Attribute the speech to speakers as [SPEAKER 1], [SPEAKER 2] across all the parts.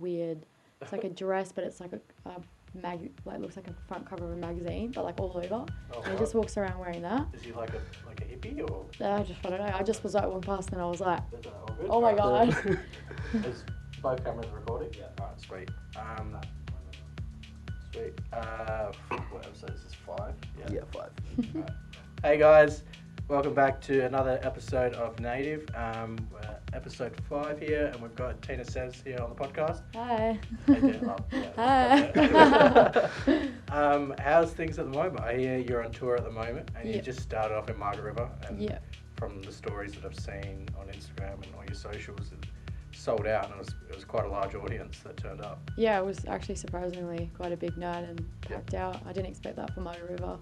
[SPEAKER 1] weird. It's like a dress, but it's like looks like a front cover of a magazine, but like all over.
[SPEAKER 2] Oh,
[SPEAKER 1] And he just walks around wearing that.
[SPEAKER 2] Is he like a hippie or?
[SPEAKER 1] I don't know. I just was like walking past and I was like,
[SPEAKER 2] Is that all good?
[SPEAKER 1] oh my god.
[SPEAKER 2] Is both cameras recording? Yeah. Alright, sweet. Sweet. What episode is this? 5?
[SPEAKER 3] Yeah, 5.
[SPEAKER 2] Right. Hey guys, welcome back to another episode of Native. We're episode 5 here, and we've got Tina Says here on the podcast.
[SPEAKER 1] Hi.
[SPEAKER 2] Hey, Tina.
[SPEAKER 1] Hi.
[SPEAKER 2] How's things at the moment? I hear you're on tour at the moment, and you
[SPEAKER 1] Yep.
[SPEAKER 2] just started off in Margaret River. And
[SPEAKER 1] Yeah.
[SPEAKER 2] from the stories that I've seen on Instagram and all your socials, it sold out, and it was quite a large audience that turned up.
[SPEAKER 1] Yeah, it was actually surprisingly quite a big night and packed out. I didn't expect that for Margaret River.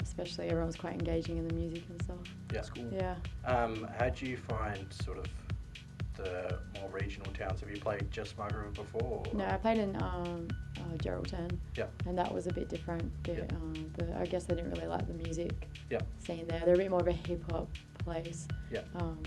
[SPEAKER 1] Especially everyone was quite engaging in the music and stuff.
[SPEAKER 2] Yeah, that's cool.
[SPEAKER 1] Yeah.
[SPEAKER 2] How do you find sort of the more regional towns? Have you played just Margaret River before? Or?
[SPEAKER 1] No, I played in Geraldton.
[SPEAKER 2] Yeah.
[SPEAKER 1] And that was a bit different. I guess they didn't really like the music
[SPEAKER 2] Yeah.
[SPEAKER 1] scene there. They're a bit more of a hip hop place.
[SPEAKER 2] Yeah.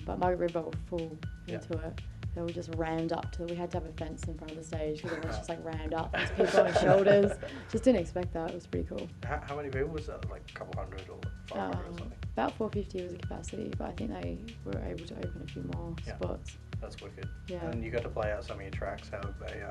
[SPEAKER 1] But Margaret River were full
[SPEAKER 2] Yeah.
[SPEAKER 1] into it. They were just rammed up we had to have a fence in front of the stage because everyone was just like rammed up. There's people on shoulders. Just didn't expect that. It was pretty cool.
[SPEAKER 2] How many people was that? Like a couple hundred or 500 or something?
[SPEAKER 1] About 450 was the capacity, but I think they were able to open a few more spots.
[SPEAKER 2] That's wicked.
[SPEAKER 1] Yeah.
[SPEAKER 2] And you got to play out some of your tracks. How did they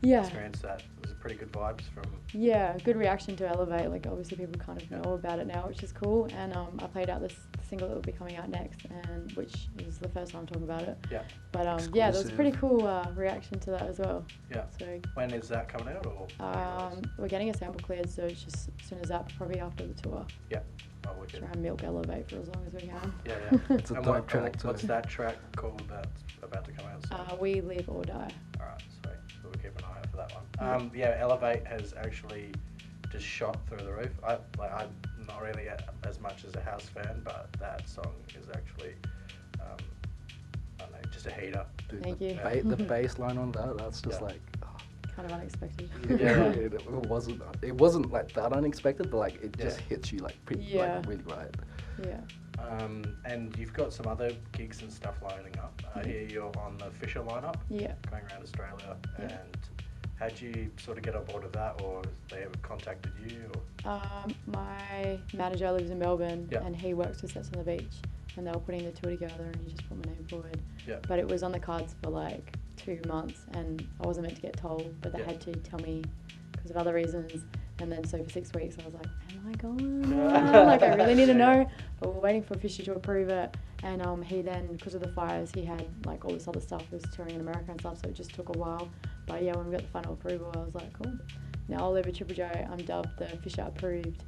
[SPEAKER 1] Yeah.
[SPEAKER 2] experience that? Was it pretty good vibes from?
[SPEAKER 1] Yeah, good reaction to Elevate. Like obviously people kind of know about it now, which is cool. And I played out this single that will be coming out next, and which is the first time I'm talking about it.
[SPEAKER 2] Yeah.
[SPEAKER 1] But yeah, there was a pretty cool reaction to that as well.
[SPEAKER 2] Yeah.
[SPEAKER 1] So
[SPEAKER 2] when is that coming out? Or
[SPEAKER 1] we're getting a sample cleared, so it's just as soon as that, probably after the tour.
[SPEAKER 2] Yeah. Oh, wicked.
[SPEAKER 1] Try and milk Elevate for as long as we can.
[SPEAKER 2] Yeah, yeah.
[SPEAKER 3] It's a dope track too.
[SPEAKER 2] What's that track called that's about to come out soon?
[SPEAKER 1] We Live or Die.
[SPEAKER 2] Alright, sweet. So we'll keep an eye out for that one. Yeah, Elevate has actually just shot through the roof. I'm not really as much as a house fan, but that song is actually, I don't know, just a heater.
[SPEAKER 3] Dude,
[SPEAKER 1] Thank you.
[SPEAKER 3] The bass line on that's just like...
[SPEAKER 1] Kind of unexpected.
[SPEAKER 3] Yeah, it wasn't like that unexpected, but like it just hits you like pretty like really right.
[SPEAKER 1] Yeah.
[SPEAKER 2] And you've got some other gigs and stuff lining up. I hear you're on the Fisher lineup.
[SPEAKER 1] Yeah.
[SPEAKER 2] Going around Australia.
[SPEAKER 1] Yeah.
[SPEAKER 2] And how'd you sort of get on board with that, or they ever contacted you? Or?
[SPEAKER 1] My manager lives in Melbourne,
[SPEAKER 2] Yeah.
[SPEAKER 1] and he works with Sets on the Beach, and they were putting the tour together, and he just put my name forward.
[SPEAKER 2] Yeah.
[SPEAKER 1] But it was on the cards for like 2 months, and I wasn't meant to get told, but they had to tell me because of other reasons. And then so for 6 weeks I was like, am I going? Like I really need to know. But we're waiting for Fisher to approve it. And he then, because of the fires, he had like all this other stuff. He was touring in America and stuff, so it just took a while. But yeah, when we got the final approval, I was like, cool. Now I'll live at Triple J. I'm dubbed the Fisher approved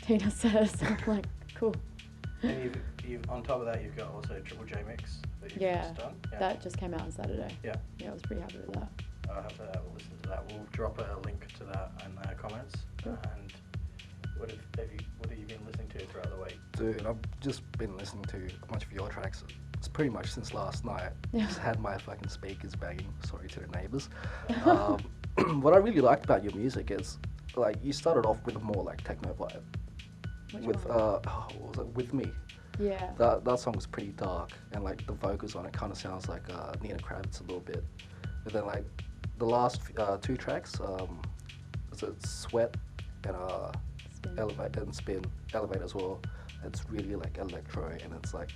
[SPEAKER 1] Tina Says. I'm like, cool.
[SPEAKER 2] And you've on top of that, you've got also Triple J Mix that you've just done. Yeah.
[SPEAKER 1] That just came out on Saturday.
[SPEAKER 2] Yeah.
[SPEAKER 1] Yeah, I was pretty happy with that.
[SPEAKER 2] I'll have to have a listen to that. We'll drop a link to that in the comments.
[SPEAKER 1] Cool.
[SPEAKER 2] And what have you been listening to throughout the week?
[SPEAKER 3] Dude, I've just been listening to a bunch of your tracks. It's pretty much since last night.
[SPEAKER 1] Yeah.
[SPEAKER 3] Just had my fucking speakers banging. Sorry to the neighbours. What I really liked about your music is like you started off with a more like techno vibe.
[SPEAKER 1] Which one?
[SPEAKER 3] What was it? With Me.
[SPEAKER 1] Yeah.
[SPEAKER 3] That song was pretty dark, and like the vocals on it kind of sounds like Nina Kravitz a little bit. But then like the last 2 tracks, is it Sweat and
[SPEAKER 1] Spin.
[SPEAKER 3] Elevate and Spin, Elevate as well. It's really like electro, and it's like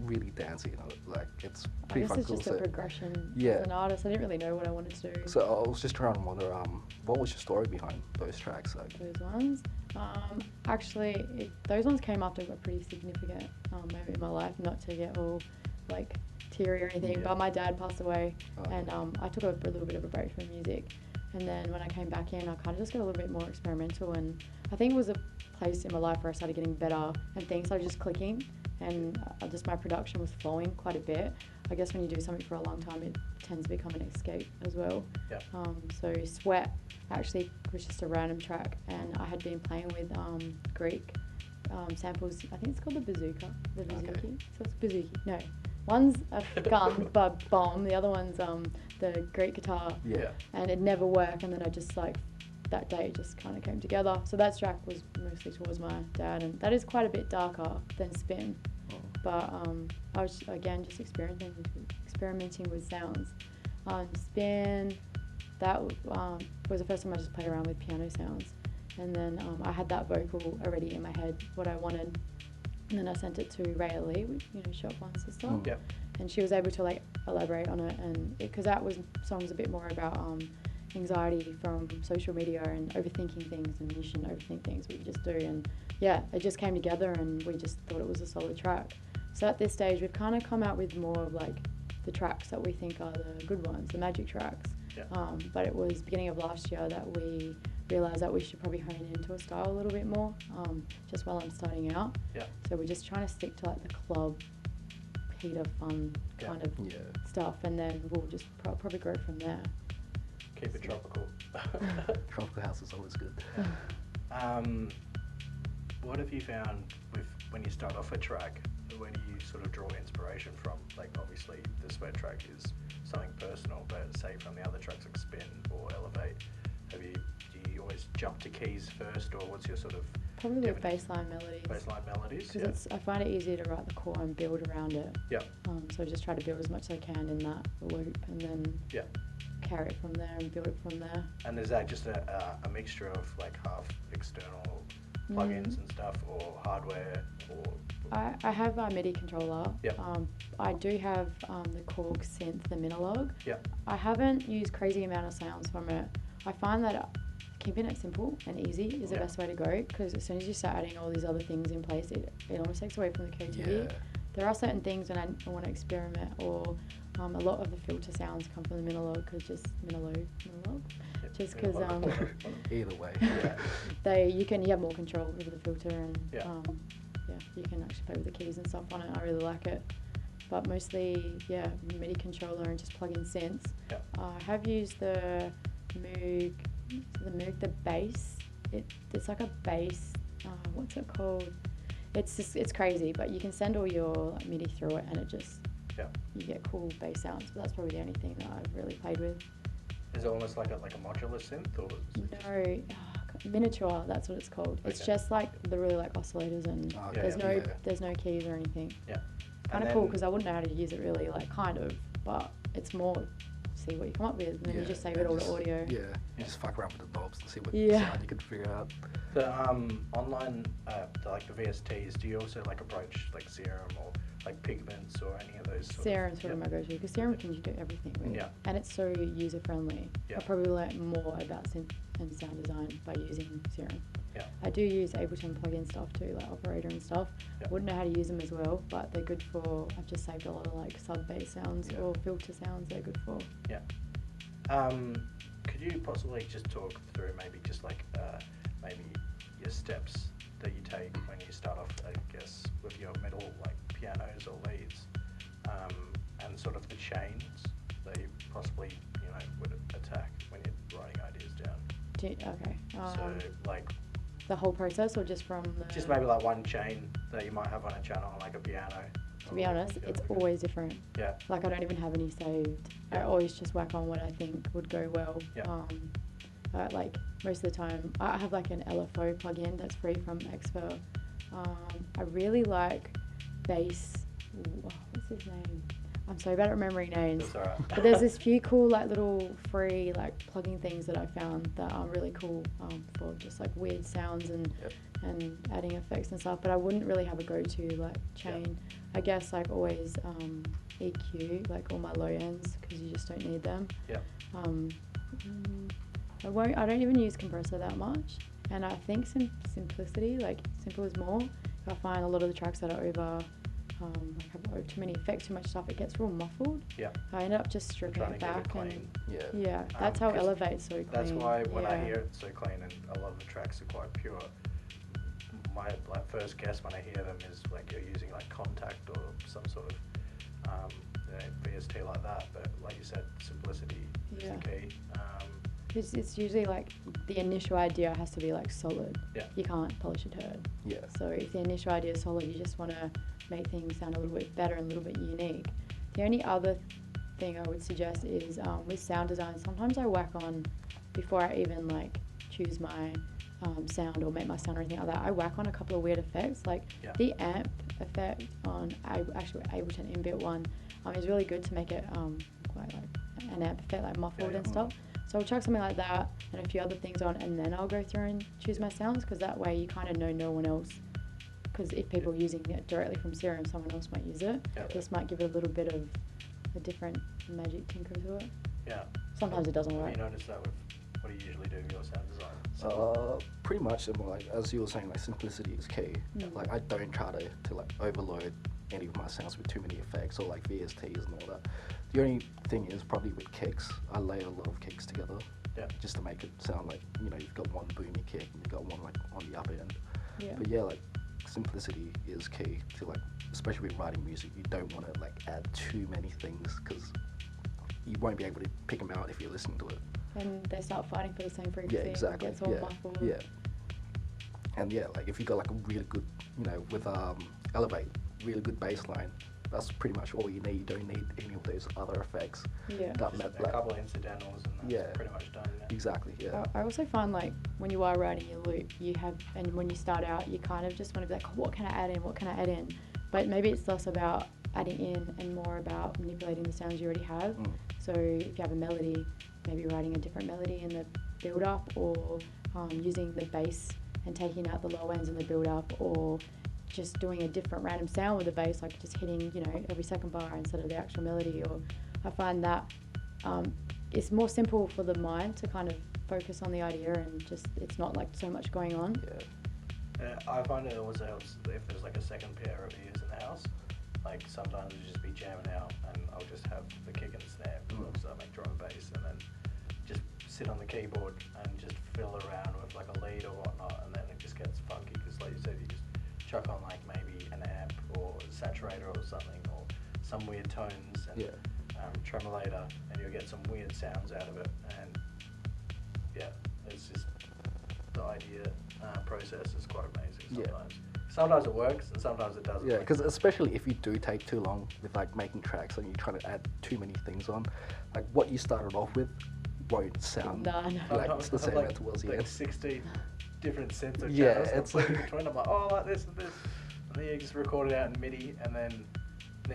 [SPEAKER 3] really dancey, you know, like it's pretty
[SPEAKER 1] I
[SPEAKER 3] fun.
[SPEAKER 1] guess it's
[SPEAKER 3] Cool.
[SPEAKER 1] just a progression
[SPEAKER 3] Yeah.
[SPEAKER 1] as an artist. I didn't really know what I wanted to do.
[SPEAKER 3] So I was just trying to wonder, what was your story behind those tracks? Like,
[SPEAKER 1] Those ones. Actually, those ones came after a pretty significant moment in my life. Not to get all like teary or anything, but my dad passed away, and I took a little bit of a break from music. And then when I came back in, I kind of just got a little bit more experimental, and I think it was a place in my life where I started getting better and things started just clicking, and just my production was flowing quite a bit. I guess when you do something for a long time, it tends to become an escape as well.
[SPEAKER 2] Yeah.
[SPEAKER 1] So Sweat actually was just a random track, and I had been playing with Greek samples. I think it's called the bazooka. The bouzouki.
[SPEAKER 3] Okay.
[SPEAKER 1] So it's bouzouki. No. One's a gun, but bomb. The other one's the Greek guitar.
[SPEAKER 3] yeah.
[SPEAKER 1] And it never worked, and then I just like that day just kind of came together. So that track was mostly towards my dad, and that is quite a bit darker than Spin. But I was again just experimenting with sounds. Spin, that was the first time I just played around with piano sounds, and then I had that vocal already in my head, what I wanted, and then I sent it to Rhea Lee, Shot One's sister, and she was able to like elaborate on it, and because that song's a bit more about anxiety from social media and overthinking things, and you shouldn't overthink things, but you just do, and yeah, it just came together, and we just thought it was a solid track. So at this stage, we've kind of come out with more of like the tracks that we think are the good ones, the magic tracks. But it was beginning of last year that we realised that we should probably hone into a style a little bit more, just while I'm starting out. So we're just trying to stick to like the club, heater, fun kind of stuff, and then we'll just probably grow from there.
[SPEAKER 2] Keep it tropical.
[SPEAKER 3] Tropical house is always good.
[SPEAKER 2] What have you found when you start off a track? Where do you sort of draw inspiration from? Like obviously the Sweat track is something personal, but say from the other tracks like Spin or Elevate, do you always jump to keys first, or what's your sort of...
[SPEAKER 1] Probably with bassline melodies.
[SPEAKER 2] Bassline melodies,
[SPEAKER 1] because I find it easier to write the core and build around it. So I just try to build as much as I can in that loop, and then carry it from there and build it from there. And
[SPEAKER 2] is that just a mixture of like half external plugins and stuff, or hardware, or...
[SPEAKER 1] I have a MIDI controller. I do have the Korg synth, the Minilog. I haven't used crazy amount of sounds from it. I find that keeping it simple and easy is the best way to go, because as soon as you start adding all these other things in place, it almost takes away from the creativity. There are certain things when I want to experiment, or a lot of the filter sounds come from the Minilog, because just Minilog, just because
[SPEAKER 3] either way,
[SPEAKER 1] you have more control over the filter, and you can actually play with the keys and stuff on it. I really like it, but mostly MIDI controller and just plug in synths. I have used the Moog, the bass. It's like a bass. What's it called? It's crazy, but you can send all your like, MIDI through it, and it just you get cool bass sounds. But that's probably the only thing that I've really played with.
[SPEAKER 2] Is it almost like a modular synth, or is it
[SPEAKER 1] no, miniature? That's what it's called. It's just like the really like oscillators, and there's no keys or anything. Kind of cool, because I wouldn't know how to use it really, like kind of, but it's more see what you come up with, and then you just save it all to audio.
[SPEAKER 3] You just fuck around with the knobs and see what sound you can figure out.
[SPEAKER 2] The online, like the VSTs, do you also like approach like Serum or like Pigments or any of those?
[SPEAKER 1] Serum's sort of my go-to, because Serum can do everything with, and it's so user-friendly. I probably learnt more about synth and sound design by using Serum. I do use Ableton plugin stuff too, like Operator and stuff. Wouldn't know how to use them as well, but they're good for, I've just saved a lot of like sub-bass sounds or filter sounds they're good for.
[SPEAKER 2] Could you possibly just talk through maybe just like maybe your steps that you take when you start off, I guess, with your middle like pianos or leads, and sort of the chains that you possibly would attack when you're writing ideas down?
[SPEAKER 1] Okay.
[SPEAKER 2] So like
[SPEAKER 1] the whole process, or just from the...
[SPEAKER 2] Just maybe like one chain that you might have on a channel, like a piano.
[SPEAKER 1] To be honest, it's always different. Like I don't even have any saved. I always just whack on what I think would go well. Like most of the time, I have like an LFO plugin that's free from Xfer. I really like bass. What's his name? I'm so bad at remembering names.
[SPEAKER 2] That's alright.
[SPEAKER 1] But there's this few cool like little free like plugin things that I found that are really cool for just like weird sounds and adding effects and stuff. But I wouldn't really have a go-to like chain. I guess like always EQ, like all my low ends, because you just don't need them. I don't even use compressor that much, and I think simplicity, like simple is more. I find a lot of the tracks that are over have too many effects, too much stuff, it gets real muffled. I end up just stripping it back, and that's how Elevate's so clean.
[SPEAKER 2] That's why when I hear it so clean, and a lot of the tracks are quite pure, my like first guess when I hear them is like you're using like Contact or some sort of VST like that. But like you said, simplicity is the key.
[SPEAKER 1] It's usually like the initial idea has to be like solid. You can't polish a turd. So if the initial idea is solid, you just want to make things sound a little bit better and a little bit unique. The only other thing I would suggest is with sound design, sometimes I whack on, before I even like choose my sound or make my sound or anything like that, I whack on a couple of weird effects, like the amp effect on actually Ableton inbuilt one is really good to make it quite like an amp effect, like muffled and stuff. So I'll chuck something like that and a few other things on, and then I'll go through and choose my sounds, because that way you kind of know no one else. Because if people are using it directly from Serum, someone else might use it.
[SPEAKER 2] Yeah.
[SPEAKER 1] This might give it a little bit of a different magic tinker to it.
[SPEAKER 2] Yeah.
[SPEAKER 1] Sometimes it doesn't
[SPEAKER 2] Have
[SPEAKER 1] work.
[SPEAKER 2] you noticed that with what do you usually do with your sound design?
[SPEAKER 3] Pretty much, like as you were saying, like simplicity is key. Like I don't try to like overload any of my sounds with too many effects or like VSTs and all that. The only thing is probably with kicks, I lay a lot of kicks together.
[SPEAKER 2] Yeah.
[SPEAKER 3] Just to make it sound like, you know, you've got one boomy kick and you've got one like on the upper end.
[SPEAKER 1] Yeah.
[SPEAKER 3] But yeah, like simplicity is key to like, especially with writing music. You don't want to like add too many things because you won't be able to pick them out if you're listening to it.
[SPEAKER 1] And they start fighting for the same frequency.
[SPEAKER 3] Yeah, exactly.
[SPEAKER 1] It gets all muffled.
[SPEAKER 3] Yeah. And yeah, like if you got like a really good, you know, with Elevate, really good bass line, that's pretty much all you need. You don't need any of those other effects.
[SPEAKER 1] Yeah.
[SPEAKER 3] That
[SPEAKER 2] Just a couple of incidentals and that's pretty much done. Yeah.
[SPEAKER 3] Exactly, yeah.
[SPEAKER 1] I also find like when you are writing your loop, you have, and when you start out, you kind of just want to be like, oh, what can I add in? What can I add in? But maybe it's less about adding in and more about manipulating the sounds you already have. So if you have a melody, maybe writing a different melody in the build up, or using the bass and taking out the low ends in the build up, or just doing a different random sound with the bass, like just hitting, you know, every second bar instead of the actual melody. Or I find that it's more simple for the mind to kind of focus on the idea, and just it's not like so much going on.
[SPEAKER 2] I find it also helps if there's like a second pair of ears in the house. Like sometimes I'll just be jamming out and I'll just have the kick and snare because I make drum and bass, and then just sit on the keyboard and just fiddle around with like a lead or whatnot, and then it just gets funky because, like you said, you just chuck on like maybe an amp or a saturator or something, or some weird tones and tremolator, and you'll get some weird sounds out of it. And yeah, it's just the idea process is quite amazing sometimes. Sometimes it works and sometimes it doesn't.
[SPEAKER 3] Yeah, because especially if you do take too long with like making tracks and you're trying to add too many things on, like what you started off with won't sound like it's the same
[SPEAKER 2] like,
[SPEAKER 3] towards the
[SPEAKER 2] like
[SPEAKER 3] end.
[SPEAKER 2] 60 different sets of
[SPEAKER 3] Yeah,
[SPEAKER 2] channels.
[SPEAKER 3] it's
[SPEAKER 2] like between. I'm like, oh, I like this and this, and then you just record it out in MIDI, and then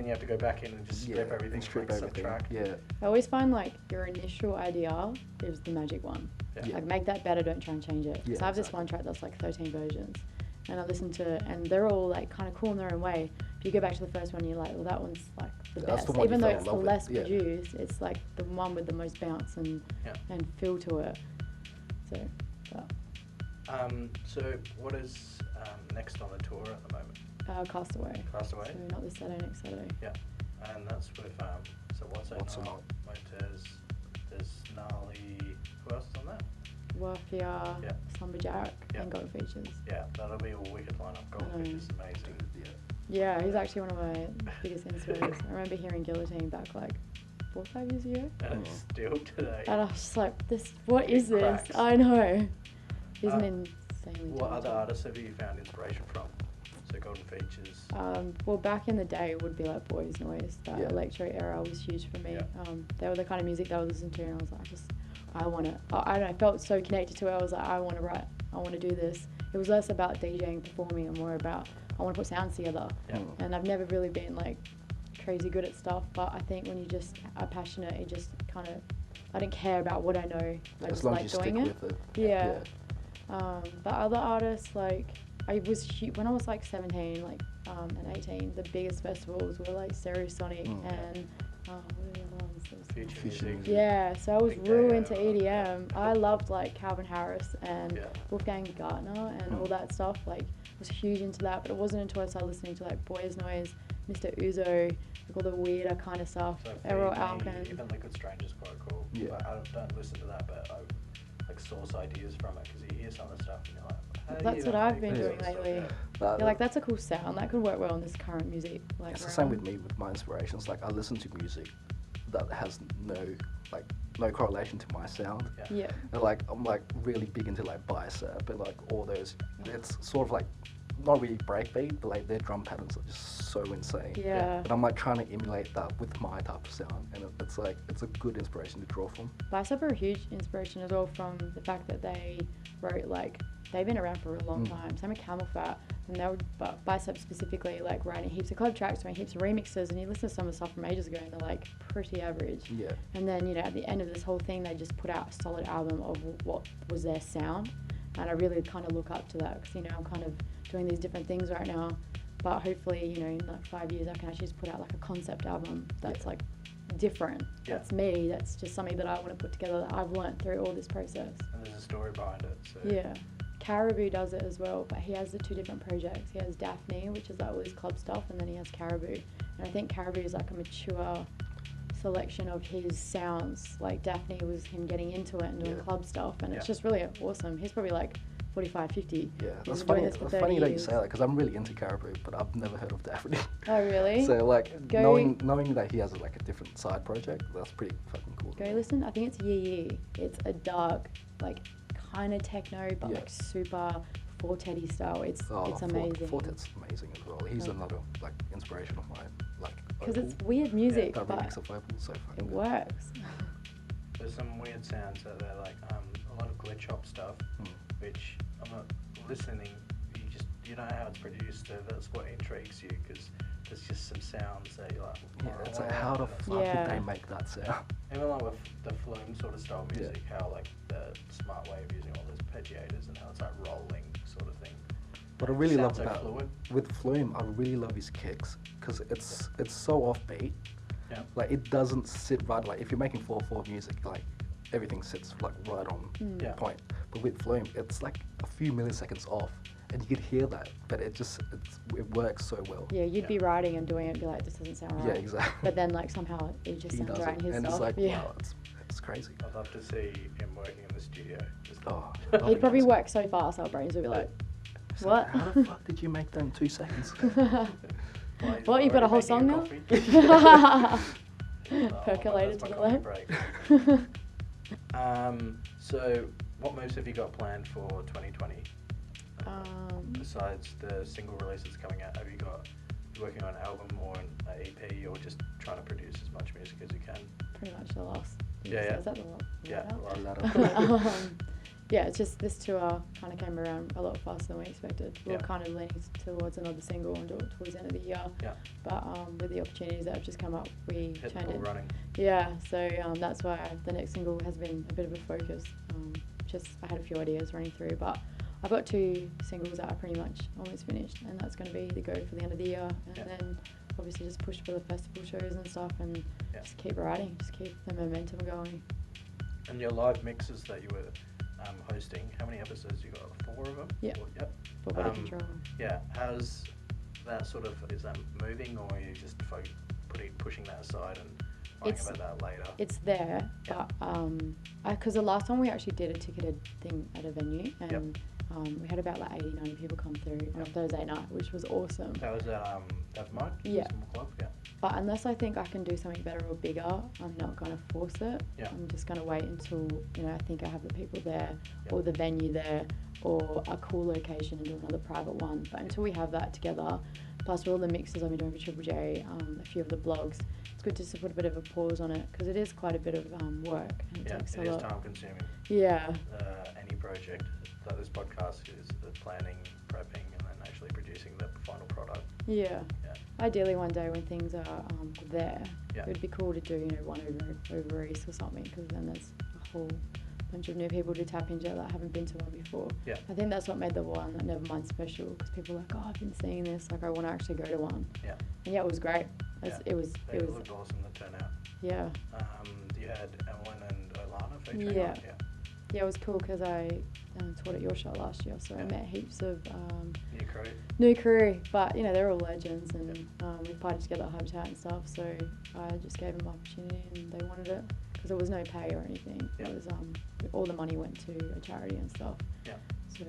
[SPEAKER 2] you have to go back in and just strip everything,
[SPEAKER 3] strip
[SPEAKER 2] like
[SPEAKER 3] everything.
[SPEAKER 2] subtract.
[SPEAKER 3] Yeah.
[SPEAKER 1] I always find like your initial idea is the magic one.
[SPEAKER 2] Yeah.
[SPEAKER 1] Like make that better, don't try and change it. Because I have this one track that's like 13 versions, and I listen to, and they're all like kind of cool in their own way. If you go back to the first one, you're like, well, that one's like the best.
[SPEAKER 3] The
[SPEAKER 1] Even though
[SPEAKER 3] you
[SPEAKER 1] it's
[SPEAKER 3] fell
[SPEAKER 1] the
[SPEAKER 3] in love
[SPEAKER 1] less
[SPEAKER 3] with.
[SPEAKER 1] produced, it's like the one with the most bounce and feel to it. So, but,
[SPEAKER 2] So what is next on the tour at the moment?
[SPEAKER 1] Castaway.
[SPEAKER 2] Castaway.
[SPEAKER 1] So not this Saturday, next Saturday.
[SPEAKER 2] Yeah, and that's with so what's that? There's Gnarly. Who else is on that?
[SPEAKER 1] Warfia, Slumberjack, and Golden Features.
[SPEAKER 2] Yeah, that'll be a wicked lineup. Golden Features is amazing.
[SPEAKER 1] Yeah, he's actually one of my biggest influences. I remember hearing Guillotine back like 4 or 5 years ago.
[SPEAKER 2] And still today.
[SPEAKER 1] And I was just like, what is this?
[SPEAKER 2] Cracks.
[SPEAKER 1] I know. He's an insanely
[SPEAKER 2] What other
[SPEAKER 1] talented.
[SPEAKER 2] artists have you found inspiration from? So Golden Features.
[SPEAKER 1] Well, back in the day, it would be like Boys Noise. That electro era was huge for me. They were the kind of music that I was listening to, and I was like, I want to. I don't know. I felt so connected to it. I was like, I want to write. I want to do this. It was less about DJing, performing, and more about I want to put sounds together.
[SPEAKER 2] Yeah.
[SPEAKER 1] And I've never really been like crazy good at stuff, but I think when you just are passionate, it just kind of. I don't care about what I know. I
[SPEAKER 3] As
[SPEAKER 1] just
[SPEAKER 3] long
[SPEAKER 1] like
[SPEAKER 3] as you
[SPEAKER 1] doing
[SPEAKER 3] stick
[SPEAKER 1] it.
[SPEAKER 3] with it.
[SPEAKER 1] Yeah. But other artists, like, I was when I was like 17, like, and 18, the biggest festivals were like Stereosonic and what are the other ones? There was
[SPEAKER 2] Future music.
[SPEAKER 1] yeah, so I was
[SPEAKER 2] Big
[SPEAKER 1] real
[SPEAKER 2] Day
[SPEAKER 1] into
[SPEAKER 2] Out.
[SPEAKER 1] EDM. I loved like Calvin Harris and
[SPEAKER 2] Yeah.
[SPEAKER 1] Wolfgang Gartner and all that stuff. Like, I was huge into that, but it wasn't until I started listening to like Boys Noise, Mr. Uzo, like all the weirder kind of stuff.
[SPEAKER 2] So
[SPEAKER 1] Errol
[SPEAKER 2] Feed Me,
[SPEAKER 1] Alkan.
[SPEAKER 2] even Liquid Stranger's quite cool.
[SPEAKER 3] Yeah.
[SPEAKER 2] Like, I don't listen to that, but I like source ideas from it because you hear some of the stuff and you're like, how do you
[SPEAKER 1] That's
[SPEAKER 2] even
[SPEAKER 1] what I've
[SPEAKER 2] make
[SPEAKER 1] been
[SPEAKER 2] this
[SPEAKER 1] doing
[SPEAKER 2] sort of
[SPEAKER 1] lately.
[SPEAKER 2] stuff?
[SPEAKER 3] But
[SPEAKER 1] Yeah, like that's a cool sound. That could work well in this current music. Like,
[SPEAKER 3] it's the same
[SPEAKER 1] realm.
[SPEAKER 3] with me with my inspirations. Like I listen to music that has no correlation to my sound.
[SPEAKER 1] Yeah.
[SPEAKER 3] And like I'm like really big into like bicep and like all those. It's sort of like not really breakbeat, but like their drum patterns are just so insane.
[SPEAKER 1] Yeah.
[SPEAKER 3] And I'm like trying to emulate that with my type of sound, and it's like it's a good inspiration to draw from.
[SPEAKER 1] Bicep are a huge inspiration as well from the fact that they wrote like they've been around for a long time. Same with Camel Fat. and they would, but Bicep specifically, like writing heaps of club tracks, doing heaps of remixes, and you listen to some of the stuff from ages ago and they're like pretty average.
[SPEAKER 3] Yeah.
[SPEAKER 1] And then, you know, at the end of this whole thing, they just put out a solid album of what was their sound. And I really kind of look up to that because, you know, I'm kind of doing these different things right now. But hopefully, you know, in like 5 years, I can actually just put out like a concept album that's like different.
[SPEAKER 2] Yeah.
[SPEAKER 1] That's me. That's just something that I want to put together that I've learned through all this process.
[SPEAKER 2] And there's a story behind it. So.
[SPEAKER 1] Yeah. Caribou does it as well, but he has the 2 different projects. He has Daphne, which is like all his club stuff, and then he has Caribou. And I think Caribou is like a mature selection of his sounds. Like Daphne was him getting into it and doing club stuff, and it's just really awesome. He's probably like 45, 50.
[SPEAKER 3] Yeah,
[SPEAKER 1] He's
[SPEAKER 3] that's
[SPEAKER 1] been
[SPEAKER 3] funny.
[SPEAKER 1] doing this for
[SPEAKER 3] That's
[SPEAKER 1] 30
[SPEAKER 3] funny that you
[SPEAKER 1] years.
[SPEAKER 3] say that because I'm really into Caribou, but I've never heard of Daphne.
[SPEAKER 1] Oh really?
[SPEAKER 3] So like
[SPEAKER 1] Go-
[SPEAKER 3] knowing that he has like a different side project, that's pretty fucking cool.
[SPEAKER 1] Go listen. I think it's Yee. It's a dark, like kind of techno, but like super Forte style. It's amazing.
[SPEAKER 3] Fortet's amazing as well. He's another like inspiration of mine. Like
[SPEAKER 1] because it's weird music,
[SPEAKER 3] that
[SPEAKER 1] but
[SPEAKER 3] remix of Opal is so fucking
[SPEAKER 1] it
[SPEAKER 3] good.
[SPEAKER 1] works.
[SPEAKER 2] There's some weird sounds out there, like a lot of glitch hop stuff, which I'm not listening. You know how it's produced, so that's what intrigues you, because there's just some sounds that you're like,
[SPEAKER 3] Yeah, it's like how the fuck did they make that sound?
[SPEAKER 2] Even like with the flume sort of style music, how like the smart way of using all those arpeggiators and how it's like rolling sort of thing.
[SPEAKER 3] What I really love
[SPEAKER 2] Sounds so
[SPEAKER 3] about
[SPEAKER 2] fluid.
[SPEAKER 3] with Flume, I really love his kicks because it's so offbeat.
[SPEAKER 2] Yeah.
[SPEAKER 3] Like it doesn't sit right. Like if you're making 4/4 music, like everything sits like right on point. But with Flume, it's like a few milliseconds off, and you could hear that. But it works so well.
[SPEAKER 1] Yeah, you'd be writing and doing it and be like, this doesn't sound right.
[SPEAKER 3] Yeah, exactly.
[SPEAKER 1] But then like somehow it just
[SPEAKER 3] He
[SPEAKER 1] sounds
[SPEAKER 3] does
[SPEAKER 1] right
[SPEAKER 3] it,
[SPEAKER 1] in his
[SPEAKER 3] and
[SPEAKER 1] stuff.
[SPEAKER 3] it's like
[SPEAKER 1] yeah.
[SPEAKER 3] wow, it's crazy.
[SPEAKER 2] I'd love to see him working in the studio.
[SPEAKER 1] He'd probably work so fast, our brains would be like,
[SPEAKER 3] It's
[SPEAKER 1] what?
[SPEAKER 3] Like, how the fuck did you make that in 2 seconds?
[SPEAKER 1] What, you've got a whole song now?
[SPEAKER 2] Oh,
[SPEAKER 1] Percolated
[SPEAKER 2] that's
[SPEAKER 1] to
[SPEAKER 2] my
[SPEAKER 1] the
[SPEAKER 2] coffee
[SPEAKER 1] left.
[SPEAKER 2] break. So, what moves have you got planned for 2020? Besides the single releases coming out, have you got working on an album or an EP, or just trying to produce as much music as you can?
[SPEAKER 1] Pretty much the last.
[SPEAKER 2] Yeah.
[SPEAKER 1] Is that the last?
[SPEAKER 2] Yeah,
[SPEAKER 3] A lot
[SPEAKER 1] Yeah, it's just this tour kind of came around a lot faster than we expected. We were kind of leaning towards another single and do it towards the end of the year.
[SPEAKER 2] Yeah.
[SPEAKER 1] But with the opportunities that have just come up, we
[SPEAKER 2] Hit the
[SPEAKER 1] turned
[SPEAKER 2] ball
[SPEAKER 1] it.
[SPEAKER 2] running.
[SPEAKER 1] Yeah, so that's why the next single has been a bit of a focus. Just I had a few ideas running through, but I've got 2 singles that are pretty much almost finished, and that's going to be the go for the end of the year, and then obviously just push for the festival shows and stuff, and just keep writing, just keep the momentum going.
[SPEAKER 2] And your live mixes that you were hosting, how many episodes you got? 4 of them?
[SPEAKER 1] Yeah.
[SPEAKER 2] Yep.
[SPEAKER 1] For body control.
[SPEAKER 2] Yeah. How's that sort of, is that moving, or are you just pushing that aside and writing about that later?
[SPEAKER 1] It's there, but because the last time we actually did a ticketed thing at a venue, and we had about like 80, 90 people come through on a Thursday night, which was awesome.
[SPEAKER 2] That was at Mike?
[SPEAKER 1] Yeah.
[SPEAKER 2] Small club? Yeah.
[SPEAKER 1] But unless I think I can do something better or bigger, I'm not going to force it.
[SPEAKER 2] Yeah.
[SPEAKER 1] I'm just going to wait until, I think I have the people there or the venue there or a cool location and do another private one. But until we have that together, plus all the mixes I've been doing for Triple J, a few of the blogs, it's good just to put a bit of a pause on it because it is quite a bit of work. And it takes
[SPEAKER 2] it
[SPEAKER 1] a
[SPEAKER 2] is
[SPEAKER 1] lot.
[SPEAKER 2] time consuming.
[SPEAKER 1] Yeah.
[SPEAKER 2] Any project, like this podcast, is the planning, prepping, and then actually producing the final product.
[SPEAKER 1] Yeah. Ideally, one day when things are there, it would be cool to do, one over East or something, because then there's a whole bunch of new people to tap into that haven't been to one before.
[SPEAKER 2] Yeah.
[SPEAKER 1] I think that's what made the one at Nevermind special, because people were like, oh, I've been seeing this, like I want to actually go to one.
[SPEAKER 2] Yeah.
[SPEAKER 1] And it was great. It was.
[SPEAKER 2] It looked awesome, the turnout.
[SPEAKER 1] Yeah.
[SPEAKER 2] You had Evelyn and Olana featuring on?
[SPEAKER 1] Yeah, it was cool because I taught at your show last year, so I met heaps of new crew, but they're all legends, and we partied together at Habitat and stuff, so I just gave them opportunity and they wanted it because there was no pay or anything. It was all the money went to a charity and stuff. So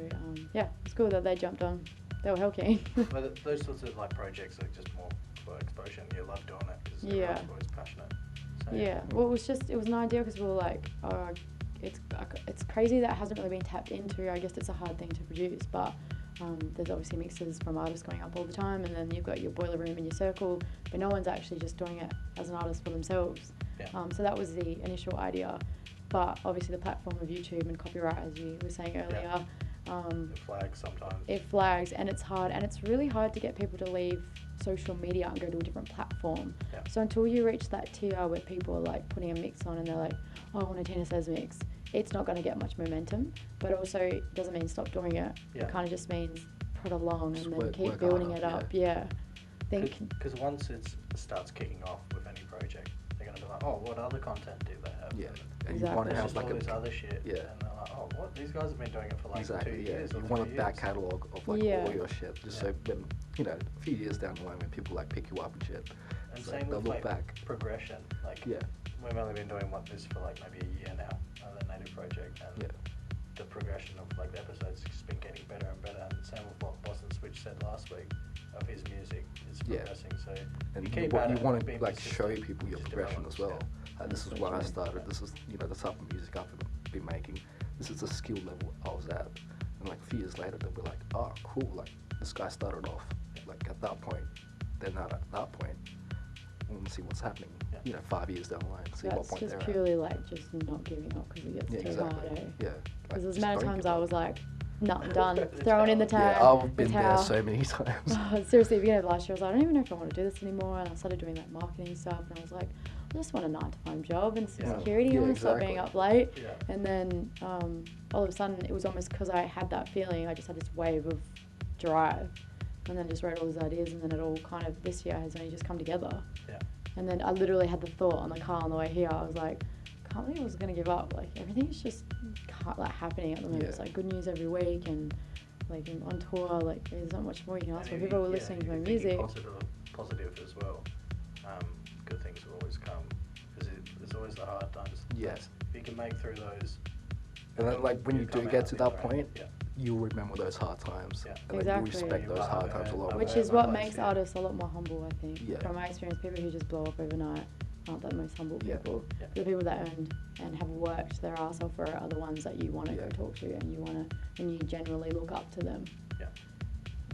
[SPEAKER 1] it's cool that they jumped on. They were hell keen.
[SPEAKER 2] Well, those sorts of projects are just more for exposure, and you love doing it because everyone's always passionate. So,
[SPEAKER 1] well, it was an idea because we were like, oh, it's crazy that it hasn't really been tapped into. I guess it's a hard thing to produce, but there's obviously mixes from artists going up all the time, and then you've got your boiler room and your circle, but no one's actually just doing it as an artist for themselves. So that was the initial idea, but obviously the platform of YouTube and copyright, as you were saying earlier,
[SPEAKER 2] It flags sometimes.
[SPEAKER 1] It flags, and it's hard, and it's really hard to get people to leave social media and go to a different platform.
[SPEAKER 2] Yeah.
[SPEAKER 1] So until you reach that tier where people are like putting a mix on and they're like, oh, I want a Tina Says mix, it's not going to get much momentum, but also it doesn't mean stop doing it.
[SPEAKER 2] Yeah.
[SPEAKER 1] It kind of just means put along
[SPEAKER 3] Just
[SPEAKER 1] and then keep
[SPEAKER 3] work
[SPEAKER 1] building
[SPEAKER 3] harder,
[SPEAKER 1] it up. Yeah.
[SPEAKER 2] Because once it starts kicking off with any project, they're going to be like, oh, what other content do they have?
[SPEAKER 3] Yeah. And
[SPEAKER 1] Exactly.
[SPEAKER 3] you want to
[SPEAKER 2] There's
[SPEAKER 3] have
[SPEAKER 2] just
[SPEAKER 3] like
[SPEAKER 2] all this other shit.
[SPEAKER 3] yeah.
[SPEAKER 2] And they're like, oh, what? These guys have been doing it for like 2 years or
[SPEAKER 3] You
[SPEAKER 2] 3
[SPEAKER 3] want a
[SPEAKER 2] years.
[SPEAKER 3] back catalogue of like
[SPEAKER 1] Yeah.
[SPEAKER 3] all your shit, just so when a few years down the line when people like pick you up and shit,
[SPEAKER 2] And
[SPEAKER 3] it's
[SPEAKER 2] same
[SPEAKER 3] like, they'll
[SPEAKER 2] with
[SPEAKER 3] look
[SPEAKER 2] like
[SPEAKER 3] back.
[SPEAKER 2] progression. Like
[SPEAKER 3] Yeah.
[SPEAKER 2] we've only been doing this for like maybe a year now, the Native Project, and
[SPEAKER 3] Yeah.
[SPEAKER 2] the progression of like the episodes has been getting better and better. And same with what Boston Switch said last week of his music is
[SPEAKER 3] Yeah.
[SPEAKER 2] progressing. So
[SPEAKER 3] And
[SPEAKER 2] you
[SPEAKER 3] you,
[SPEAKER 2] keep
[SPEAKER 3] want,
[SPEAKER 2] at
[SPEAKER 3] you
[SPEAKER 2] it,
[SPEAKER 3] want to
[SPEAKER 2] being
[SPEAKER 3] like show
[SPEAKER 2] persistent,
[SPEAKER 3] people your
[SPEAKER 2] just
[SPEAKER 3] progression
[SPEAKER 2] develops,
[SPEAKER 3] as well.
[SPEAKER 2] yeah.
[SPEAKER 3] This is
[SPEAKER 1] That's
[SPEAKER 3] when I
[SPEAKER 1] true.
[SPEAKER 3] started. This is the type of music I've been making. This is the skill level I was at. And like a few years later, they'll be like, oh, cool. Like this guy started off like at that point. They're not at that point. We'll see what's happening.
[SPEAKER 2] Yeah.
[SPEAKER 3] 5 years down the line. See what
[SPEAKER 1] That's
[SPEAKER 3] point
[SPEAKER 1] just
[SPEAKER 3] they're
[SPEAKER 1] purely like just not giving up because it gets
[SPEAKER 3] at. Yeah,
[SPEAKER 1] too
[SPEAKER 3] exactly.
[SPEAKER 1] hard. Eh?
[SPEAKER 3] Yeah.
[SPEAKER 1] Because there's
[SPEAKER 3] just
[SPEAKER 1] many
[SPEAKER 3] don't
[SPEAKER 1] times
[SPEAKER 3] give
[SPEAKER 1] I
[SPEAKER 3] up.
[SPEAKER 1] was like, no, I'm done,
[SPEAKER 2] The
[SPEAKER 1] throwing in the
[SPEAKER 2] towel.
[SPEAKER 1] towel.
[SPEAKER 3] Yeah, I've been
[SPEAKER 1] the
[SPEAKER 3] there
[SPEAKER 1] towel.
[SPEAKER 3] so many times.
[SPEAKER 1] Seriously, at the beginning of last year, I was like, I don't even know if I want to do this anymore. And I started doing like marketing stuff, and I was like, I just want a 9-to-5 job and some
[SPEAKER 2] Yeah.
[SPEAKER 1] security.
[SPEAKER 3] Yeah,
[SPEAKER 1] I want to stop being
[SPEAKER 3] exactly.
[SPEAKER 1] up late.
[SPEAKER 2] Yeah.
[SPEAKER 1] And then all of a sudden, it was almost because I had that feeling, I just had this wave of drive, and then just wrote all these ideas, and then it all kind of this year has only just come together.
[SPEAKER 2] Yeah.
[SPEAKER 1] And then I literally had the thought on the car on the way here. I was like, can't believe I was gonna give up. Like everything's just like happening at the moment.
[SPEAKER 3] Yeah.
[SPEAKER 1] It's like good news every week, and like I'm on tour. Like there's not much more you can ask for.
[SPEAKER 2] And if
[SPEAKER 1] People
[SPEAKER 2] you-
[SPEAKER 1] were listening
[SPEAKER 2] if
[SPEAKER 1] to my
[SPEAKER 2] you're thinking
[SPEAKER 1] music.
[SPEAKER 2] positive as well. Good things will always come. Because there's always the hard times.
[SPEAKER 3] Yeah.
[SPEAKER 2] If you can make through those.
[SPEAKER 3] And then like when you do
[SPEAKER 2] come
[SPEAKER 3] get
[SPEAKER 2] out
[SPEAKER 3] to
[SPEAKER 2] the
[SPEAKER 3] that
[SPEAKER 2] other end.
[SPEAKER 3] point,
[SPEAKER 2] Yeah.
[SPEAKER 3] you'll remember those hard times.
[SPEAKER 2] Yeah.
[SPEAKER 3] And like,
[SPEAKER 1] Exactly.
[SPEAKER 3] you respect those hard times a lot more.
[SPEAKER 1] Which is what makes artists a lot more humble, I think.
[SPEAKER 3] Yeah.
[SPEAKER 1] From my experience, people who just blow up overnight aren't the most humble
[SPEAKER 3] Yeah.
[SPEAKER 1] people.
[SPEAKER 2] Yeah.
[SPEAKER 1] The people that earned and have worked their ass off for it are the ones that you want to
[SPEAKER 3] Yeah.
[SPEAKER 1] go talk to, and you generally look up to them.
[SPEAKER 2] Yeah.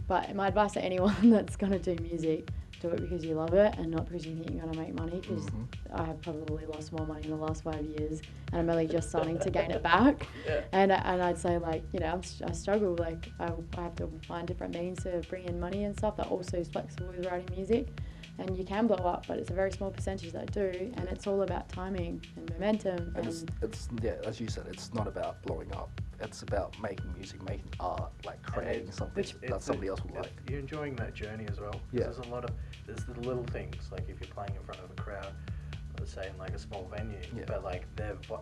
[SPEAKER 1] But my advice to anyone that's gonna do music, do it because you love it and not because you think you're gonna make money. Because
[SPEAKER 3] Mhm.
[SPEAKER 1] I have probably lost more money in the last 5 years, and I'm only just starting to gain it back.
[SPEAKER 2] Yeah.
[SPEAKER 1] And I'd say like I struggle, like I have to find different means to bring in money and stuff that also is flexible with writing music. And you can blow up, but it's a very small percentage that do, and it's all about timing and momentum.
[SPEAKER 3] And it's yeah, as you said, it's not about blowing up. It's about making music, making art, like creating something that somebody else would like.
[SPEAKER 2] You're enjoying that journey as well. 'Cause
[SPEAKER 3] Yeah.
[SPEAKER 2] there's the little things, like if you're playing in front of a crowd, let's say in like a small venue,
[SPEAKER 3] Yeah.
[SPEAKER 2] but like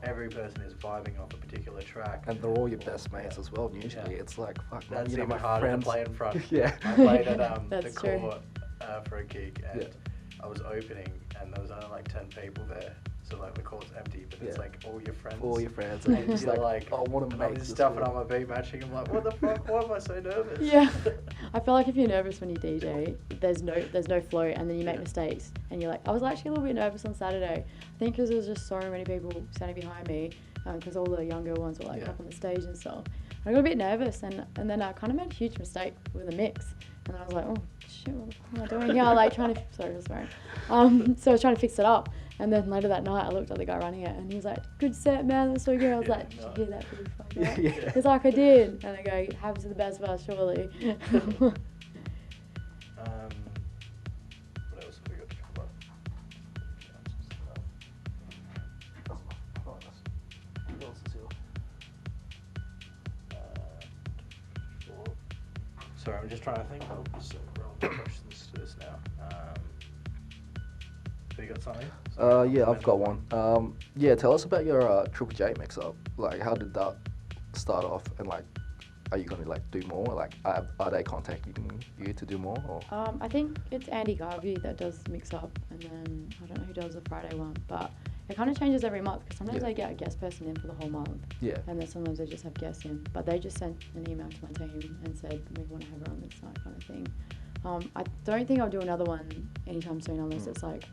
[SPEAKER 2] every person is vibing off a particular track.
[SPEAKER 3] And they're all your
[SPEAKER 2] Or-
[SPEAKER 3] best mates
[SPEAKER 2] yeah.
[SPEAKER 3] as well. And usually
[SPEAKER 2] Yeah.
[SPEAKER 3] it's like, fuck, man,
[SPEAKER 2] That's
[SPEAKER 3] you know,
[SPEAKER 2] even
[SPEAKER 3] my
[SPEAKER 2] harder
[SPEAKER 3] friends.
[SPEAKER 2] to play in front.
[SPEAKER 3] Yeah.
[SPEAKER 2] I played at the
[SPEAKER 1] That's true.
[SPEAKER 2] court for a gig, and
[SPEAKER 3] Yeah.
[SPEAKER 2] I was opening, and there was only like 10 people there. So like the court's empty, but it's
[SPEAKER 3] Yeah.
[SPEAKER 2] like all your friends.
[SPEAKER 3] All your friends, and
[SPEAKER 2] And
[SPEAKER 3] you're just
[SPEAKER 2] you're
[SPEAKER 3] like,
[SPEAKER 2] like,
[SPEAKER 3] I want to
[SPEAKER 2] I'm
[SPEAKER 3] make
[SPEAKER 2] just
[SPEAKER 3] this
[SPEAKER 2] stuffing
[SPEAKER 3] work.
[SPEAKER 2] on my beat matching. I'm like, what the fuck? Why am I so nervous?
[SPEAKER 1] Yeah, I feel like if you're nervous when you DJ, there's no flow, and then you make
[SPEAKER 2] Yeah.
[SPEAKER 1] mistakes, and you're like, I was actually a little bit nervous on Saturday. I think because there was just so many people standing behind me, because all the younger ones were like
[SPEAKER 3] Yeah.
[SPEAKER 1] up on the stage and stuff. I got a bit nervous, and then I kind of made a huge mistake with a mix, and then I was like, oh shit, what am I doing here? Like trying to, sorry, I was swearing. So I was trying to fix it up, and then later that night I looked at the guy running it, and he was like, good set, man, that's so good. I was
[SPEAKER 2] Yeah,
[SPEAKER 1] like, did
[SPEAKER 2] no.
[SPEAKER 1] you hear that big fuck
[SPEAKER 3] Yeah,
[SPEAKER 1] up?
[SPEAKER 3] yeah.
[SPEAKER 1] He's like, I did, and I go, it happens to the best of us, surely.
[SPEAKER 2] What else have we got to cover? Sorry, I'm just trying to think of some relevant questions to this now. Have you got something?
[SPEAKER 3] Yeah, I've got one. Yeah, tell us about your Triple J mix-up. Like, how did that start off? And like, are you gonna like do more? Like, are they contacting you to do more? Or?
[SPEAKER 1] I think it's Andy Garvey that does mix up, and then I don't know who does the Friday one, but it kind of changes every month because sometimes
[SPEAKER 3] Yeah.
[SPEAKER 1] I get a guest person in for the whole month,
[SPEAKER 3] Yeah.
[SPEAKER 1] and then sometimes I just have guests in. But they just sent an email to my team and said we want to have her on this night, kind of thing. I don't think I'll do another one anytime soon unless it's like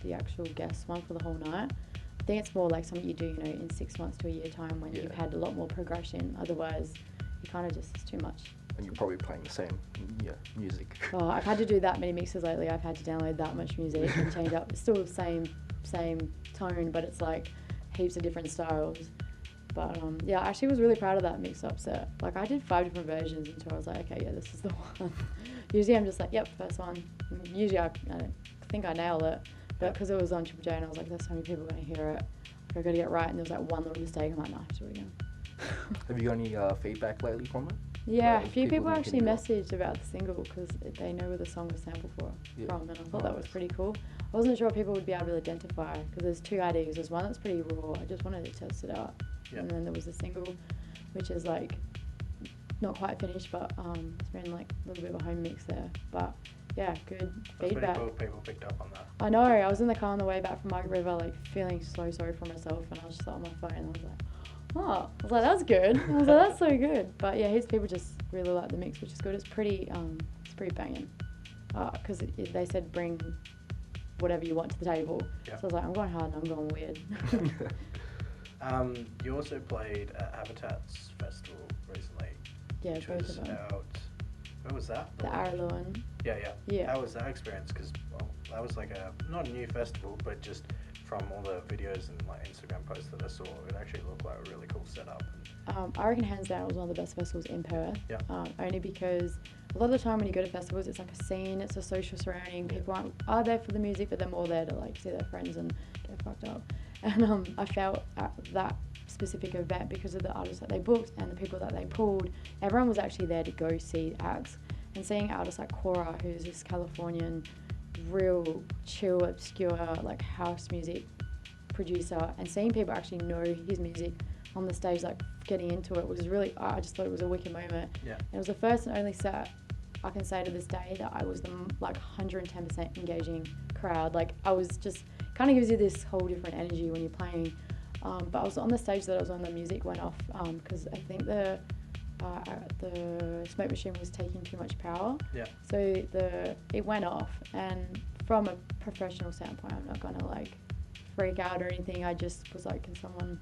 [SPEAKER 1] the actual guest one for the whole night. I think it's more like something you do, in 6 months to a year time when you've
[SPEAKER 3] Yeah.
[SPEAKER 1] had a lot more progression. Otherwise, you kind of just, it's too much.
[SPEAKER 3] And you're probably playing the same music.
[SPEAKER 1] Oh, I've had to do that many mixes lately. I've had to download that much music and change up. It's still the same tone, but it's like heaps of different styles. But yeah, I actually was really proud of that mix-up set. Like I did 5 different versions until I was like, okay, yeah, this is the one. Usually I'm just like, yep, first one. And usually I think I nailed it, but because it was on Triple J and I was like, there's so many people going to hear it, I got to get it right. And there was like one little mistake. I'm like, nah, just do it again.
[SPEAKER 3] Have you got any feedback lately from it?
[SPEAKER 1] Yeah,
[SPEAKER 3] Like,
[SPEAKER 1] a few people
[SPEAKER 3] that
[SPEAKER 1] actually
[SPEAKER 3] can-
[SPEAKER 1] messaged about the single because they know where the song was sampled from, and I thought that was
[SPEAKER 3] Nice.
[SPEAKER 1] pretty cool. I wasn't sure people would be able to identify because there's 2 IDs. There's one that's pretty raw. I just wanted to test it out, and then there was the single, which is like not quite finished, but it's been like a little bit of a home mix there. But yeah, good
[SPEAKER 2] That's
[SPEAKER 1] feedback.
[SPEAKER 2] pretty cool. People picked up on that.
[SPEAKER 1] I know. I was in the car on the way back from Margaret River, like feeling so sorry for myself, and I was just on my phone, and I was like, oh, I was like, that's good. I was like, that's so good. But yeah, his people just really like the mix, which is good. It's pretty banging. Because they said bring whatever you want to the table.
[SPEAKER 2] Yeah.
[SPEAKER 1] So I was like, I'm going hard and I'm going weird.
[SPEAKER 2] You also played at Habitat's festival recently.
[SPEAKER 1] Yeah,
[SPEAKER 2] which
[SPEAKER 1] both
[SPEAKER 2] was
[SPEAKER 1] of them.
[SPEAKER 2] out. Where was that?
[SPEAKER 1] The Araluen.
[SPEAKER 2] Yeah. How was that experience? Because that was like not a new festival, but just from all the videos and like Instagram posts that I saw, it actually looked like a really cool setup.
[SPEAKER 1] I reckon hands down it was one of the best festivals in Perth.
[SPEAKER 2] Yeah.
[SPEAKER 1] Only because a lot of the time when you go to festivals, it's like a scene, it's a social surrounding. People are there for the music, but they're more there to like see their friends and get fucked up. And I felt at that specific event, because of the artists that they booked and the people that they pulled, everyone was actually there to go see acts. And seeing artists like Cora, who's this Californian, real chill, obscure, like house music producer, and seeing people actually know his music on the stage, like getting into it, was really, I just thought it was a wicked moment.
[SPEAKER 2] Yeah.
[SPEAKER 1] And it was the first and only set I can say to this day that I was the like 110% engaging crowd. Like I was just, kind of gives you this whole different energy when you're playing. But I was on the stage that I was on, the music went off because I think the smoke machine was taking too much power.
[SPEAKER 2] Yeah.
[SPEAKER 1] So it went off, and from a professional standpoint, I'm not gonna like freak out or anything. I just was like, can someone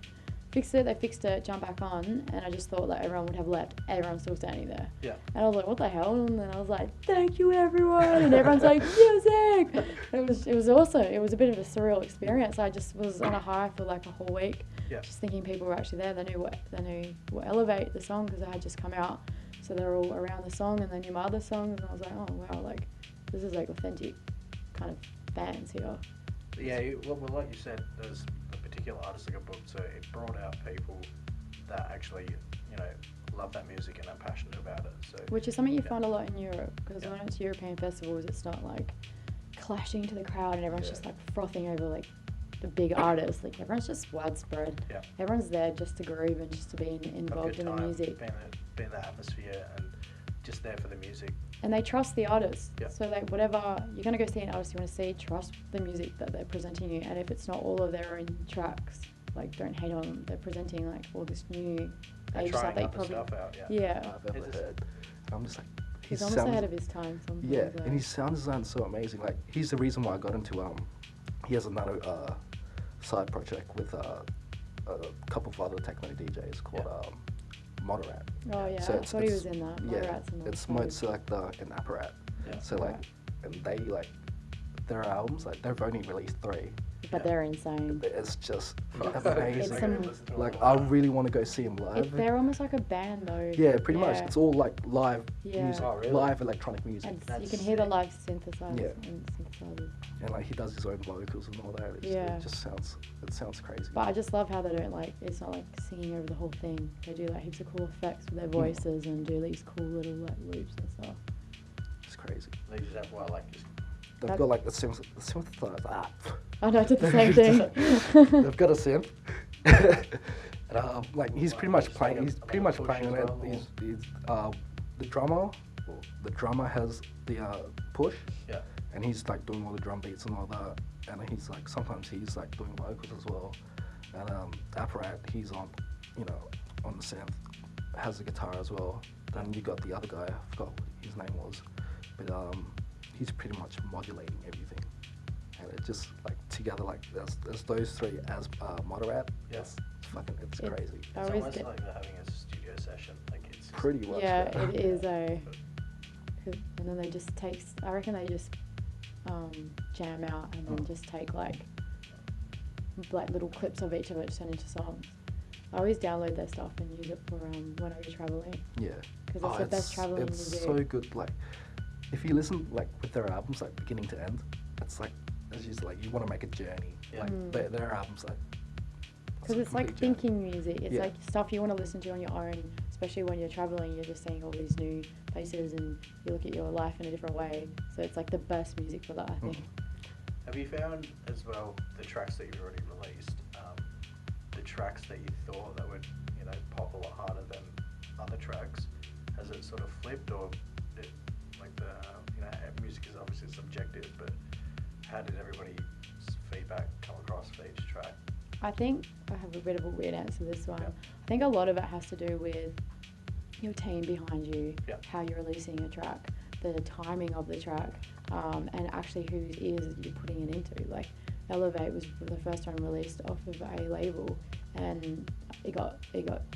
[SPEAKER 1] fix it? They fixed it, jump back on, and I just thought that everyone would have left. Everyone's still standing there.
[SPEAKER 2] Yeah.
[SPEAKER 1] And I was like, what the hell? And then I was like, thank you everyone, and everyone's like, music. It was awesome. It was a bit of a surreal experience. I just was on a high for like a whole week.
[SPEAKER 2] Yeah.
[SPEAKER 1] Just thinking people were actually there. They knew what Elevate, the song, because it had just come out. So they were all around the song, and they knew my other songs, and I was like, oh wow, like this is like authentic kind of fans here.
[SPEAKER 2] Yeah, well, like you said, there's a particular artist that got booked, so it brought out people that actually, love that music and are passionate about it. So
[SPEAKER 1] Which is something you find a lot in Europe, because when it's European festivals, it's not like clashing to the crowd and everyone's just like frothing over like the big artists. Like everyone's just widespread.
[SPEAKER 2] Yeah.
[SPEAKER 1] Everyone's there just to groove and just to be involved in the music.
[SPEAKER 2] Be in the atmosphere and just there for the music.
[SPEAKER 1] And they trust the artist.
[SPEAKER 2] Yeah.
[SPEAKER 1] So like whatever, you're going to go see an artist you want to see, trust the music that they're presenting you. And if it's not all of their own tracks, like don't hate on them. They're presenting like all this new
[SPEAKER 2] They're
[SPEAKER 1] age stuff
[SPEAKER 2] trying
[SPEAKER 1] they
[SPEAKER 2] other
[SPEAKER 1] probably...
[SPEAKER 2] stuff out,
[SPEAKER 3] I've ever heard. I'm just like,
[SPEAKER 1] He's almost ahead of his time sometimes.
[SPEAKER 3] Yeah, and his sound design's so amazing. Like, he's the reason why I got into he has another side project with a couple of other techno DJs called Moderat.
[SPEAKER 1] Oh yeah,
[SPEAKER 3] So
[SPEAKER 1] I thought he was in that.
[SPEAKER 3] Yeah, it's Mode Selector and Apparat.
[SPEAKER 2] Yeah.
[SPEAKER 3] So like, and they like their albums, like they've only released 3.
[SPEAKER 1] But they're insane.
[SPEAKER 3] It's just
[SPEAKER 1] It's
[SPEAKER 3] amazing.
[SPEAKER 1] some-
[SPEAKER 3] Like, I really want to go see them live.
[SPEAKER 1] They're almost like a band though.
[SPEAKER 3] Yeah, pretty much. It's all like live
[SPEAKER 1] Yeah.
[SPEAKER 3] music,
[SPEAKER 2] Oh, really?
[SPEAKER 3] live electronic music.
[SPEAKER 1] And
[SPEAKER 2] That's
[SPEAKER 1] you can hear the
[SPEAKER 2] sick.
[SPEAKER 1] live synthesizers
[SPEAKER 3] Yeah.
[SPEAKER 1] and synthesizers.
[SPEAKER 3] And like he does his own vocals and all that.
[SPEAKER 1] Yeah.
[SPEAKER 3] It just sounds crazy.
[SPEAKER 1] But I just love how they don't like, it's not like singing over the whole thing. They do like heaps of cool effects with their voices and do these cool little like loops and stuff.
[SPEAKER 3] It's crazy.
[SPEAKER 2] They just have just
[SPEAKER 3] They've got like the synthesizer.
[SPEAKER 1] I know, I did the same thing.
[SPEAKER 3] They've got a synth. And like he's pretty much playing. He's pretty much playing on it. He's the drummer has the push.
[SPEAKER 2] Yeah.
[SPEAKER 3] And he's like doing all the drum beats and all that. And he's like sometimes he's like doing vocals as well. And Apparat, he's on the synth, has the guitar as well. Then you got the other guy, I forgot what his name was, but he's pretty much modulating everything. And it just like together, like there's those 3 as Moderat.
[SPEAKER 2] Yes.
[SPEAKER 3] It's crazy.
[SPEAKER 1] I
[SPEAKER 2] It's
[SPEAKER 1] always
[SPEAKER 2] almost
[SPEAKER 1] get,
[SPEAKER 2] like they're having a studio session. Like it's
[SPEAKER 3] Pretty much.
[SPEAKER 1] yeah, it is and then they just I reckon they just jam out and then just take like little clips of each of it, turn into songs. I always download their stuff and use it for when I'm traveling.
[SPEAKER 3] Yeah.
[SPEAKER 1] Because it's the best traveling music.
[SPEAKER 3] It's so good. Like, if you listen like with their albums, like beginning to end, it's like it's just like you want to make a journey.
[SPEAKER 2] Yeah.
[SPEAKER 3] Like their albums, like.
[SPEAKER 1] Because it's like
[SPEAKER 3] journey.
[SPEAKER 1] thinking music. It's
[SPEAKER 3] Yeah.
[SPEAKER 1] like stuff you want to listen to on your own, especially when you're traveling. You're just seeing all these new places and you look at your life in a different way. So it's like the best music for that, I think.
[SPEAKER 2] Have you found as well the tracks that you've already released, the tracks that you thought that would, you know, pop a lot harder than other tracks? Has it sort of flipped, or it, like the, you know, music is obviously subjective, but how did everybody's feedback come across for each track?
[SPEAKER 1] I think I have a bit of a weird answer to this one.
[SPEAKER 2] Yeah.
[SPEAKER 1] I think a lot of it has to do with your team behind you,
[SPEAKER 2] Yeah.
[SPEAKER 1] how you're releasing a track, the timing of the track, and actually whose ears you're putting it into. Like Elevate was the first time released off of a label, and it got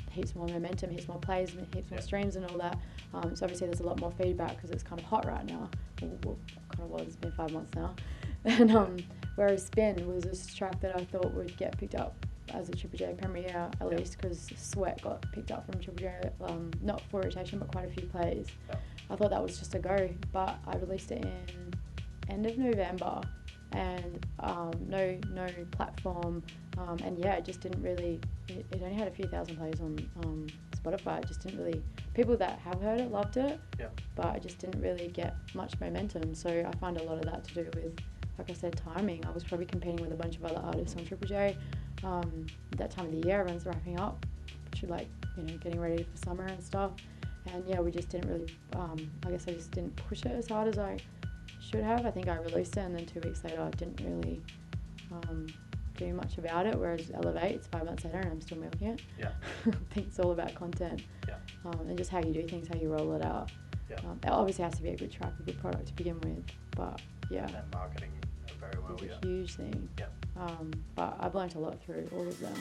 [SPEAKER 1] heaps more momentum, heaps more plays, heaps more streams and all that. So obviously there's a lot more feedback because it's kind of hot right now. Well, kind of was. It's been 5 months now. And whereas Spin was this track that I thought would get picked up as a Triple J premiere, at least, because Sweat got picked up from Triple J, not for rotation, but quite a few plays.
[SPEAKER 2] Yeah.
[SPEAKER 1] I thought that was just a go, but I released it in end of November, and no platform, and yeah, it just didn't really. It only had a few thousand plays on Spotify. It just didn't really. People that have heard it loved it,
[SPEAKER 2] Yeah.
[SPEAKER 1] but it just didn't really get much momentum. So I find a lot of that to do with, like I said, timing. I was probably competing with a bunch of other artists on Triple J. That time of the year, everyone's wrapping up, like, you know, getting ready for summer and stuff. And yeah, we just didn't really, I guess I just didn't push it as hard as I should have. I think I released it, and then 2 weeks later I didn't really do much about it, whereas Elevate, it's 5 months later and I'm still milking it.
[SPEAKER 2] Yeah.
[SPEAKER 1] I think it's all about content.
[SPEAKER 2] Yeah.
[SPEAKER 1] And just how you do things, how you roll it out.
[SPEAKER 2] Yeah.
[SPEAKER 1] It obviously has to be a good track, a good product to begin with, but yeah,
[SPEAKER 2] And marketing very well.
[SPEAKER 1] it's
[SPEAKER 2] Yeah.
[SPEAKER 1] a huge thing.
[SPEAKER 2] Yeah.
[SPEAKER 1] But I've learnt a lot through all of them.